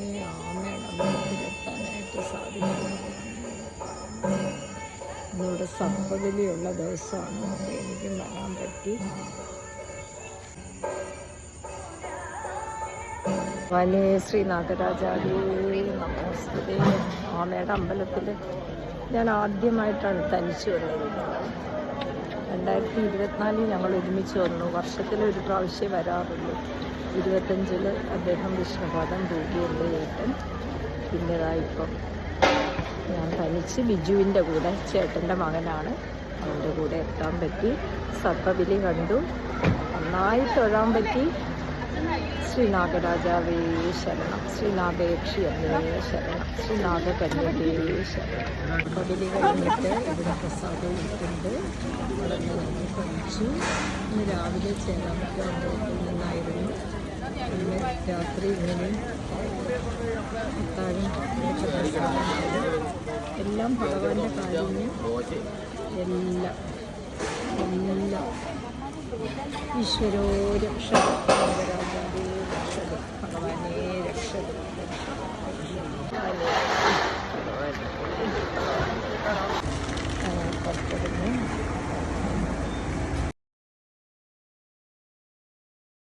ആമയുടെ അമ്പലത്തിലെത്താനായിട്ട് സാധിക്കുന്നത്. ഇന്നിവിടെ സർപ്പബലിയുള്ള ദിവസമാണ്. അപ്പോൾ എനിക്കും വരാൻ പറ്റി. വലേ ശ്രീ നാഗരാജാവേ നമോസ്തുതേ. ആമയുടെ അമ്പലത്തിൽ ഞാൻ ആദ്യമായിട്ടാണ് തനിച്ച് വന്നത്. 2024 ഞങ്ങൾ ഒരുമിച്ച് വന്നു. വർഷത്തിലൊരു പ്രാവശ്യം വരാറുള്ളൂ. 25 അദ്ദേഹം വിഷ്ണുപാദം തൂക്കി എൻ്റെ ചേട്ടൻ. പിന്നേതായിപ്പം ഞാൻ തനിച്ച് ബിജുവിൻ്റെ കൂടെ, ചേട്ടൻ്റെ മകനാണ്, അവൻ്റെ കൂടെ എത്താൻ പറ്റി. സർപ്പബലി കണ്ടു, നന്നായി തൊഴാൻ പറ്റി. ശ്രീനാഗരാജാവേ ശരണം, ശ്രീനാഗയക്ഷിയമ്മേ ശരണം, ശ്രീനാഗകന്യകേ ശരണം. സർപ്പബലി കഴിഞ്ഞിട്ട് ഇവിടെ പ്രസാദം ഇട്ടുണ്ട്. അവിടെ നിന്ന് കഴിച്ചു. ഇന്ന് രാവിലെ ചേരാമറ്റം നിന്നായിരുന്നു. ഇന്ന് രാത്രി ഇങ്ങനെ അത്താഴം എല്ലാം ഭഗവാന്റെ കാരുണ്യം. എല്ലാം ഈശ്വരോ രക്ഷ.